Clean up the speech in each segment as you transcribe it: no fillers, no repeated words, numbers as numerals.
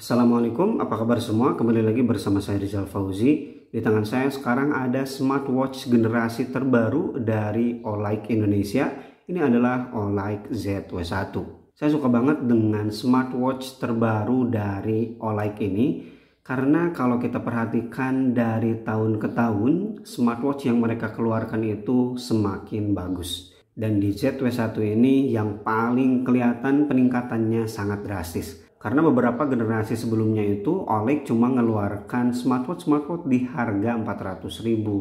Assalamualaikum, apa kabar semua? Kembali lagi bersama saya Rizal Fauzi. Di tangan saya sekarang ada smartwatch generasi terbaru dari Olight Indonesia. Ini adalah Olight ZW1. Saya suka banget dengan smartwatch terbaru dari Olight ini karena kalau kita perhatikan dari tahun ke tahun, smartwatch yang mereka keluarkan itu semakin bagus. Dan di ZW1 ini yang paling kelihatan peningkatannya sangat drastis. Karena beberapa generasi sebelumnya itu Olight cuma ngeluarkan smartwatch di harga 400.000,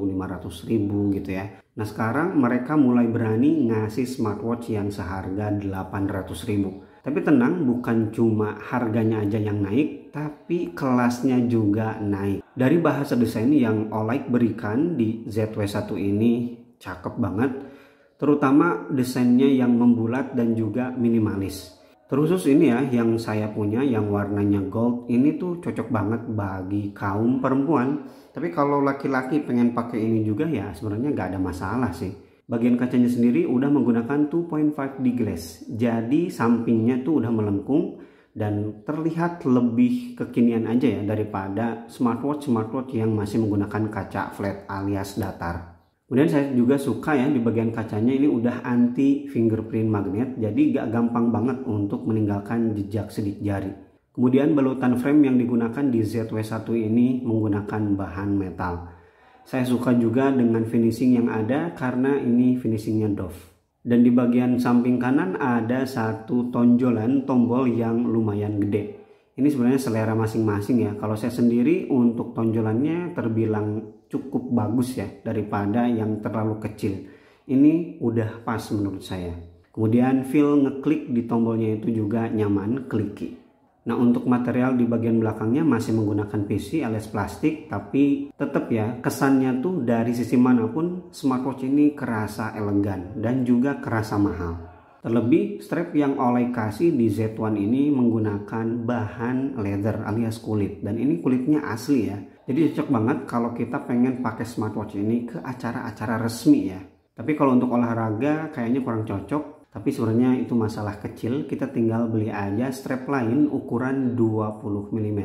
500.000 gitu ya. Nah sekarang mereka mulai berani ngasih smartwatch yang seharga 800.000. Tapi tenang, bukan cuma harganya aja yang naik, tapi kelasnya juga naik. Dari bahasa desain yang Olight berikan di ZW1 ini cakep banget. Terutama desainnya yang membulat dan juga minimalis. Terus ini ya yang saya punya yang warnanya gold ini tuh cocok banget bagi kaum perempuan. Tapi kalau laki-laki pengen pakai ini juga ya sebenarnya nggak ada masalah sih. Bagian kacanya sendiri udah menggunakan 2.5D glass. Jadi sampingnya tuh udah melengkung dan terlihat lebih kekinian aja ya daripada smartwatch yang masih menggunakan kaca flat alias datar. Kemudian saya juga suka ya di bagian kacanya ini udah anti fingerprint magnet, jadi gak gampang banget untuk meninggalkan jejak sidik jari. Kemudian balutan frame yang digunakan di ZW1 ini menggunakan bahan metal. Saya suka juga dengan finishing yang ada karena ini finishingnya doff. Dan di bagian samping kanan ada satu tonjolan tombol yang lumayan gede. Ini sebenarnya selera masing-masing ya. Kalau saya sendiri untuk tonjolannya terbilang cukup bagus ya daripada yang terlalu kecil. Ini udah pas menurut saya. Kemudian feel ngeklik di tombolnya itu juga nyaman, clicky. Nah untuk material di bagian belakangnya masih menggunakan PC alias plastik, tapi tetap ya kesannya tuh dari sisi manapun smartwatch ini kerasa elegan dan juga kerasa mahal. Terlebih strap yang Olight kasih di Z1 ini menggunakan bahan leather alias kulit, dan ini kulitnya asli ya. Jadi cocok banget kalau kita pengen pakai smartwatch ini ke acara-acara resmi ya. Tapi kalau untuk olahraga kayaknya kurang cocok. Tapi sebenarnya itu masalah kecil. Kita tinggal beli aja strap lain ukuran 20 mm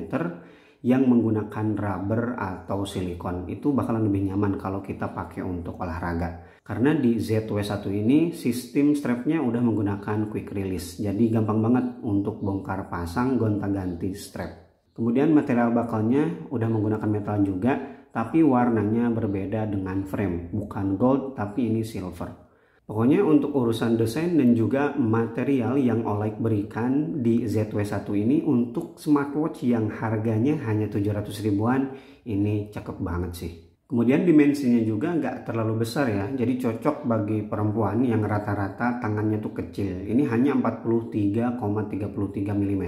yang menggunakan rubber atau silikon. Itu bakalan lebih nyaman kalau kita pakai untuk olahraga. Karena di ZW1 ini sistem strapnya udah menggunakan quick release. Jadi gampang banget untuk bongkar pasang gonta-ganti strap. Kemudian material bakalnya udah menggunakan metal juga, tapi warnanya berbeda dengan frame. Bukan gold, tapi ini silver. Pokoknya untuk urusan desain dan juga material yang Olight berikan di ZW1 ini untuk smartwatch yang harganya hanya 700 ribuan, ini cakep banget sih. Kemudian dimensinya juga nggak terlalu besar ya, jadi cocok bagi perempuan yang rata-rata tangannya tuh kecil. Ini hanya 43,33 mm.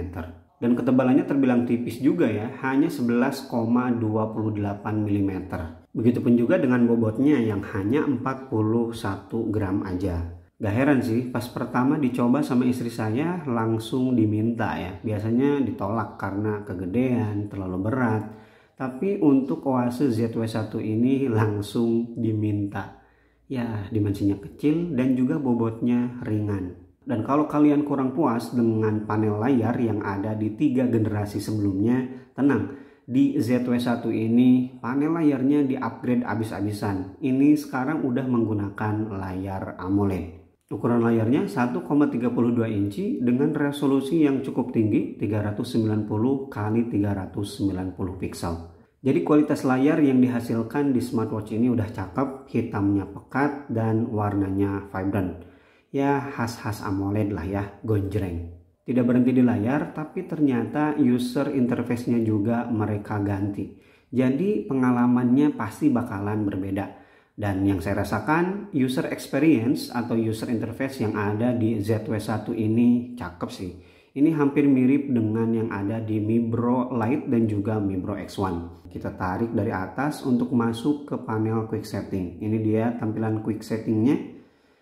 Dan ketebalannya terbilang tipis juga ya, hanya 11,28 mm. Begitupun juga dengan bobotnya yang hanya 41 gram aja. Gak heran sih, pas pertama dicoba sama istri saya langsung diminta ya. Biasanya ditolak karena kegedean, terlalu berat. Tapi untuk Oase ZW1 ini langsung diminta. Ya, dimensinya kecil dan juga bobotnya ringan. Dan kalau kalian kurang puas dengan panel layar yang ada di 3 generasi sebelumnya, tenang, di ZW1 ini panel layarnya di-upgrade abis-abisan. Ini sekarang udah menggunakan layar AMOLED. Ukuran layarnya 1,32 inci dengan resolusi yang cukup tinggi 390 x 390 pixel. Jadi kualitas layar yang dihasilkan di smartwatch ini udah cakep, hitamnya pekat dan warnanya vibrant. Ya khas-khas AMOLED lah ya, gonjreng. Tidak berhenti di layar, tapi ternyata user interface-nya juga mereka ganti. Jadi pengalamannya pasti bakalan berbeda. Dan yang saya rasakan, user experience atau user interface yang ada di ZW1 ini cakep sih. Ini hampir mirip dengan yang ada di Mi Bro Lite dan juga Mi Bro X1. Kita tarik dari atas untuk masuk ke panel quick setting. Ini dia tampilan quick settingnya.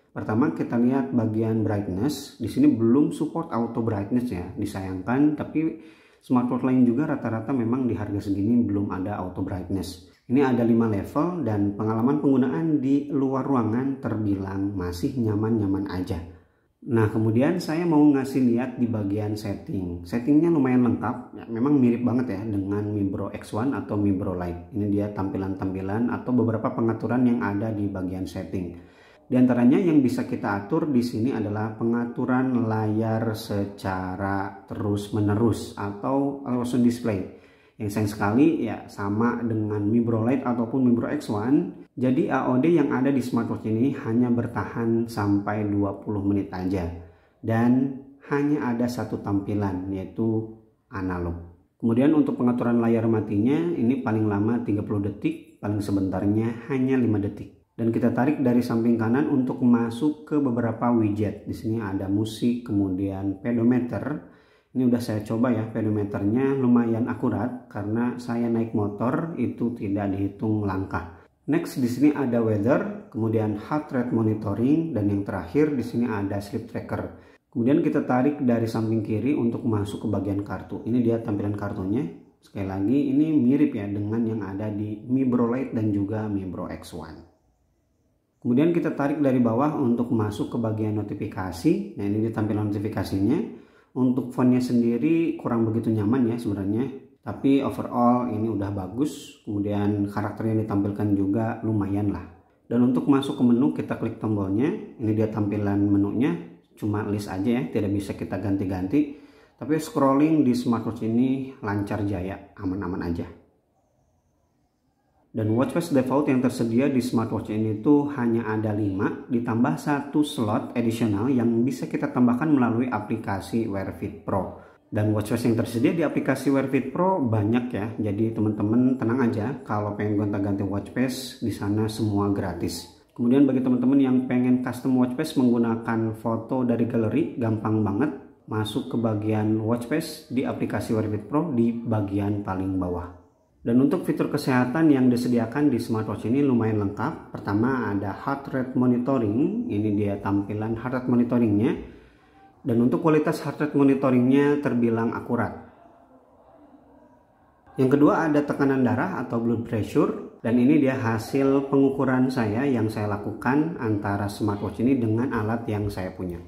Pertama kita lihat bagian brightness. Di sini belum support auto brightness ya, disayangkan. Tapi smartwatch lain juga rata-rata memang di harga segini belum ada auto brightness. Ini ada 5 level dan pengalaman penggunaan di luar ruangan terbilang masih nyaman-nyaman aja. Nah, kemudian saya mau ngasih lihat di bagian setting. Settingnya lumayan lengkap, ya, memang mirip banget ya dengan Mi Bro X1 atau Mi Bro Lite. Ini dia tampilan-tampilan atau beberapa pengaturan yang ada di bagian setting. Di antaranya yang bisa kita atur di sini adalah pengaturan layar secara terus-menerus atau always on display. Yang sayang sekali ya sama dengan Mi Bro Lite ataupun Mi Bro X1. Jadi AOD yang ada di smartwatch ini hanya bertahan sampai 20 menit aja. Dan hanya ada satu tampilan yaitu analog. Kemudian untuk pengaturan layar matinya ini paling lama 30 detik, paling sebentarnya hanya 5 detik. Dan kita tarik dari samping kanan untuk masuk ke beberapa widget. Di sini ada musik, kemudian pedometer. Ini udah saya coba ya, pedometernya lumayan akurat karena saya naik motor itu tidak dihitung langkah. Next di sini ada weather, kemudian heart rate monitoring, dan yang terakhir di sini ada sleep tracker. Kemudian kita tarik dari samping kiri untuk masuk ke bagian kartu. Ini dia tampilan kartunya. Sekali lagi ini mirip ya dengan yang ada di Mi Bro Lite dan juga Mi Bro X1. Kemudian kita tarik dari bawah untuk masuk ke bagian notifikasi. Nah, ini dia tampilan notifikasinya. Untuk fontnya sendiri kurang begitu nyaman ya sebenarnya. Tapi overall ini udah bagus, kemudian karakter yang ditampilkan juga lumayan lah. Dan untuk masuk ke menu kita klik tombolnya, ini dia tampilan menunya, cuma list aja ya, tidak bisa kita ganti-ganti. Tapi scrolling di smartwatch ini lancar jaya, aman-aman aja. Dan watchface default yang tersedia di smartwatch ini tuh hanya ada 5, ditambah 1 slot additional yang bisa kita tambahkan melalui aplikasi Wear Fit Pro. Dan watchface yang tersedia di aplikasi Wear Fit Pro banyak ya. Jadi teman-teman tenang aja kalau pengen gonta-ganti watchface di sana semua gratis. Kemudian bagi teman-teman yang pengen custom watchface menggunakan foto dari galeri, gampang banget. Masuk ke bagian watchface di aplikasi Wear Fit Pro di bagian paling bawah. Dan untuk fitur kesehatan yang disediakan di smartwatch ini lumayan lengkap. Pertama ada heart rate monitoring. Ini dia tampilan heart rate monitoringnya. Dan untuk kualitas heart rate monitoringnya terbilang akurat. Yang kedua ada tekanan darah atau blood pressure. Dan ini dia hasil pengukuran saya yang saya lakukan antara smartwatch ini dengan alat yang saya punya.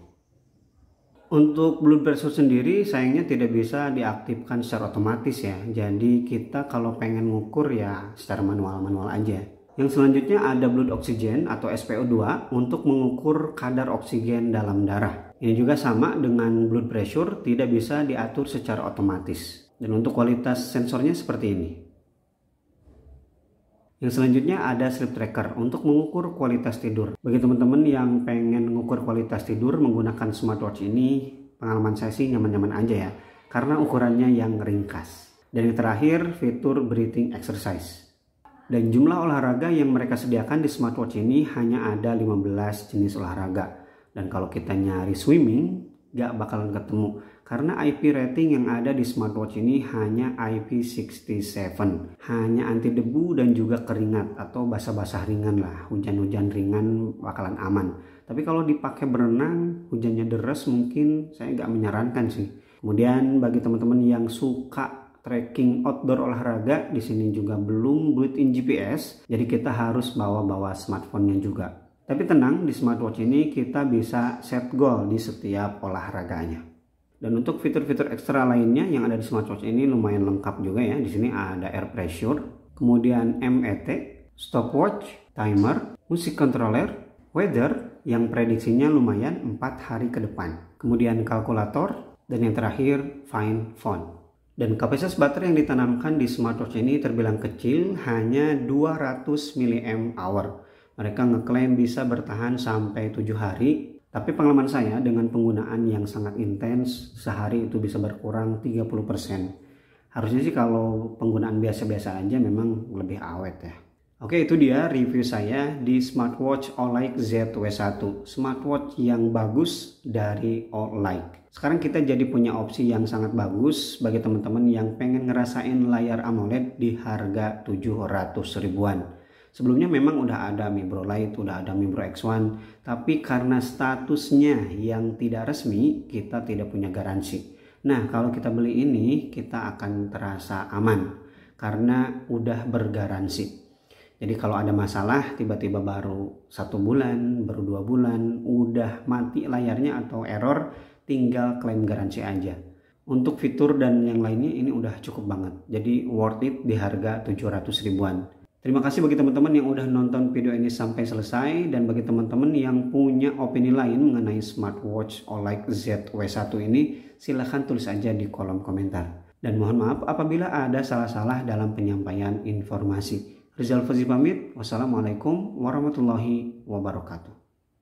Untuk blood pressure sendiri sayangnya tidak bisa diaktifkan secara otomatis ya. Jadi kita kalau pengen ngukur ya secara manual aja. Yang selanjutnya ada blood oxygen atau SpO2 untuk mengukur kadar oksigen dalam darah. Ini juga sama dengan blood pressure, tidak bisa diatur secara otomatis. Dan untuk kualitas sensornya seperti ini. Yang selanjutnya ada sleep tracker untuk mengukur kualitas tidur. Bagi teman-teman yang pengen mengukur kualitas tidur menggunakan smartwatch ini, pengalaman saya sih nyaman-nyaman aja ya. Karena ukurannya yang ringkas. Dan yang terakhir fitur breathing exercise. Dan jumlah olahraga yang mereka sediakan di smartwatch ini hanya ada 15 jenis olahraga. Dan kalau kita nyari swimming, gak bakalan ketemu. Karena IP rating yang ada di smartwatch ini hanya IP67. Hanya anti debu dan juga keringat atau basah-basah ringan lah. Hujan-hujan ringan bakalan aman. Tapi kalau dipakai berenang, hujannya deras mungkin saya gak menyarankan sih. Kemudian bagi teman-teman yang suka tracking outdoor olahraga, di sini juga belum built-in GPS, jadi kita harus bawa smartphone-nya juga. Tapi tenang, di smartwatch ini kita bisa set goal di setiap olahraganya. Dan untuk fitur-fitur ekstra lainnya yang ada di smartwatch ini lumayan lengkap juga ya. Di sini ada air pressure, kemudian MET, stopwatch, timer, musik controller, weather yang prediksinya lumayan 4 hari ke depan, kemudian kalkulator, dan yang terakhir find phone. Dan kapasitas baterai yang ditanamkan di smartwatch ini terbilang kecil, hanya 200 mAh. Mereka ngeklaim bisa bertahan sampai 7 hari, tapi pengalaman saya dengan penggunaan yang sangat intens, sehari itu bisa berkurang 30%. Harusnya sih kalau penggunaan biasa-biasa aja memang lebih awet ya. Oke, itu dia review saya di smartwatch Olight ZW1, smartwatch yang bagus dari Olight. Sekarang kita jadi punya opsi yang sangat bagus bagi teman-teman yang pengen ngerasain layar AMOLED di harga 700 ribuan. Sebelumnya memang udah ada Mi Bro Lite, udah ada Mi Bro X1, tapi karena statusnya yang tidak resmi, kita tidak punya garansi. Nah, kalau kita beli ini, kita akan terasa aman karena udah bergaransi. Jadi kalau ada masalah tiba-tiba baru 1 bulan, baru 2 bulan, udah mati layarnya atau error, tinggal klaim garansi aja. Untuk fitur dan yang lainnya ini udah cukup banget. Jadi worth it di harga 700 ribuan. Terima kasih bagi teman-teman yang udah nonton video ini sampai selesai, dan bagi teman-teman yang punya opini lain mengenai smartwatch Olight ZW1 ini, silahkan tulis aja di kolom komentar. Dan mohon maaf apabila ada salah-salah dalam penyampaian informasi. Rizal Fauzi pamit. Wassalamualaikum warahmatullahi wabarakatuh.